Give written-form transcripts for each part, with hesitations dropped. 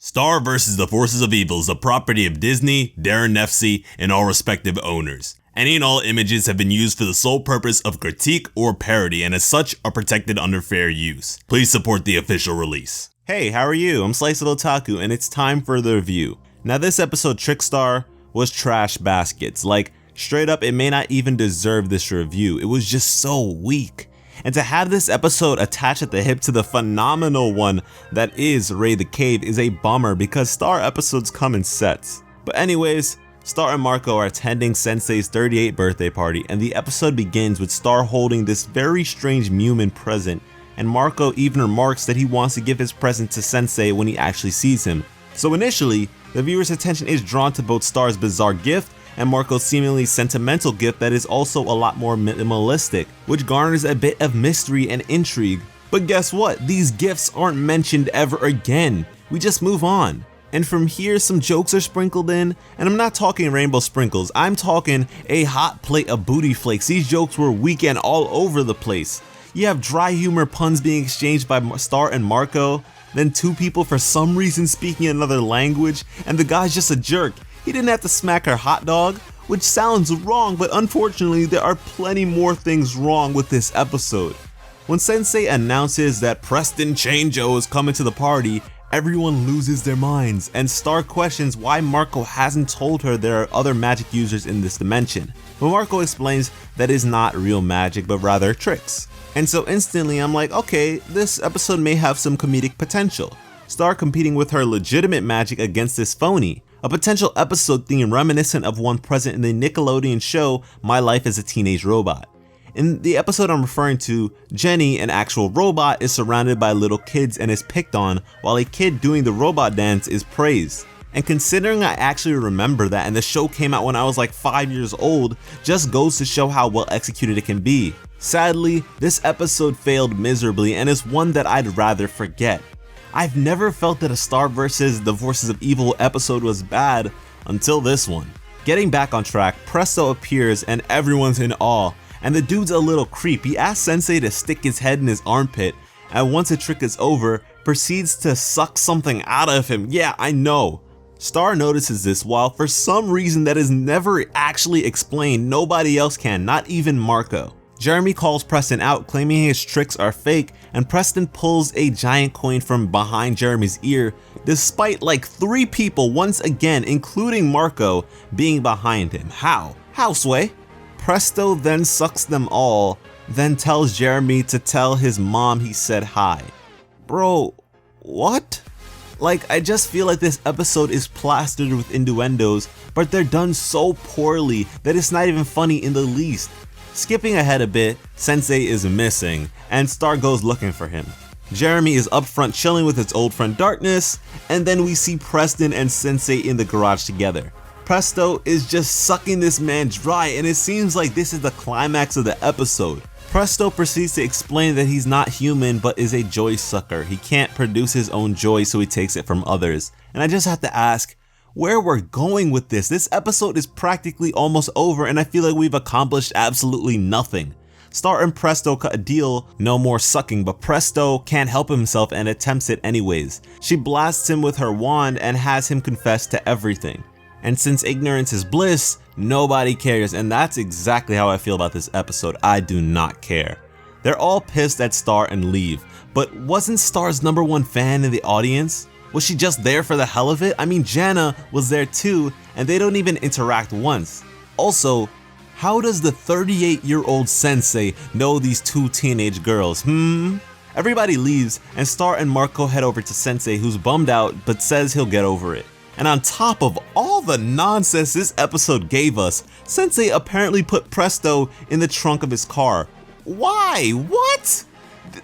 Star vs. the Forces of Evil is the property of Disney, Darren Nefsey, and all respective owners. Any and all images have been used for the sole purpose of critique or parody and as such are protected under fair use. Please support the official release. Hey, how are you? I'm SliceofOtaku and it's time for the review. Now this episode Trickstar was trash baskets. Like, straight up, it may not even deserve this review. It was just so weak. And to have this episode attached at the hip to the phenomenal one that is Raid the Cave is a bummer because Star episodes come in sets. But anyways, Star and Marco are attending Sensei's 38th birthday party and the episode begins with Star holding this very strange Mumin present, and Marco even remarks that he wants to give his present to Sensei when he actually sees him. So initially, the viewer's attention is drawn to both Star's bizarre gift and Marco's seemingly sentimental gift that is also a lot more minimalistic, which garners a bit of mystery and intrigue. But guess what? These gifts aren't mentioned ever again. We just move on. And from here, some jokes are sprinkled in, and I'm not talking rainbow sprinkles, I'm talking a hot plate of booty flakes. These jokes were weak and all over the place. You have dry humor puns being exchanged by Star and Marco, then two people for some reason speaking another language, and the guy's just a jerk. He didn't have to smack her hot dog, which sounds wrong, but unfortunately there are plenty more things wrong with this episode. When Sensei announces that Preston Chango is coming to the party, everyone loses their minds, and Star questions why Marco hasn't told her there are other magic users in this dimension. But Marco explains that is not real magic, but rather tricks. And so instantly I'm like, okay, this episode may have some comedic potential. Star competing with her legitimate magic against this phony. A potential episode theme reminiscent of one present in the Nickelodeon show My Life as a Teenage Robot. In the episode I'm referring to, Jenny, an actual robot, is surrounded by little kids and is picked on, while a kid doing the robot dance is praised. And considering I actually remember that and the show came out when I was like 5 years old, just goes to show how well executed it can be. Sadly, this episode failed miserably and is one that I'd rather forget. I've never felt that a Star vs. the Forces of Evil episode was bad until this one. Getting back on track, Presto appears and everyone's in awe, and the dude's a little creep. He asks Sensei to stick his head in his armpit, and once the trick is over, proceeds to suck something out of him. Yeah, I know. Star notices this while for some reason that is never actually explained, nobody else can, not even Marco. Jeremy calls Preston out, claiming his tricks are fake, and Preston pulls a giant coin from behind Jeremy's ear, despite like 3 people once again, including Marco, being behind him. How? How, Sway? Presto then sucks them all, then tells Jeremy to tell his mom he said hi. Bro, what? Like, I just feel like this episode is plastered with innuendos, but they're done so poorly that it's not even funny in the least. Skipping ahead a bit, Sensei is missing, and Star goes looking for him. Jeremy is up front chilling with his old friend Darkness, and then we see Preston and Sensei in the garage together. Presto is just sucking this man dry, and it seems like this is the climax of the episode. Presto proceeds to explain that he's not human but is a joy sucker. He can't produce his own joy, so he takes it from others. And I just have to ask, where we're going with this? This episode is practically almost over and I feel like we've accomplished absolutely nothing. Star and Presto cut a deal, no more sucking, but Presto can't help himself and attempts it anyways. She blasts him with her wand and has him confess to everything. And since ignorance is bliss, nobody cares, and that's exactly how I feel about this episode. I do not care. They're all pissed at Star and leave, but wasn't Star's #1 fan in the audience? Was she just there for the hell of it? I mean, Jana was there too, and they don't even interact once. Also, how does the 38-year-old Sensei know these 2 teenage girls? Everybody leaves, and Star and Marco head over to Sensei, who's bummed out but says he'll get over it. And on top of all the nonsense this episode gave us, Sensei apparently put Presto in the trunk of his car. Why? What?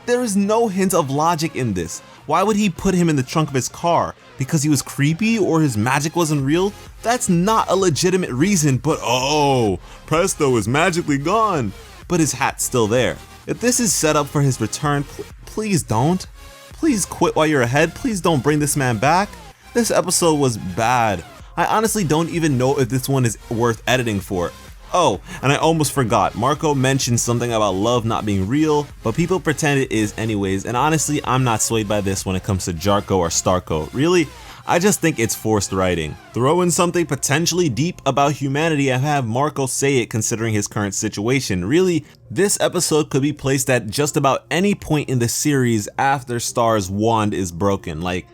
There is no hint of logic in this. Why would he put him in the trunk of his car? Because he was creepy or his magic wasn't real? That's not a legitimate reason, but oh, Presto is magically gone. But his hat's still there. If this is set up for his return, please don't. Please quit while you're ahead. Please don't bring this man back. This episode was bad. I honestly don't even know if this one is worth editing for. Oh, and I almost forgot, Marco mentioned something about love not being real, but people pretend it is anyways, and honestly, I'm not swayed by this when it comes to Jarko or Starko. Really, I just think it's forced writing. Throw in something potentially deep about humanity and have Marco say it considering his current situation. Really, this episode could be placed at just about any point in the series after Star's wand is broken. Like,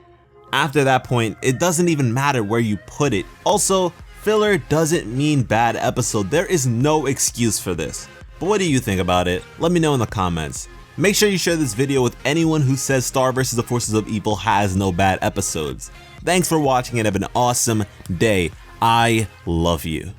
after that point, it doesn't even matter where you put it. Also, filler doesn't mean bad episode. There is no excuse for this. But what do you think about it? Let me know in the comments. Make sure you share this video with anyone who says Star vs. the Forces of Evil has no bad episodes. Thanks for watching and have an awesome day. I love you.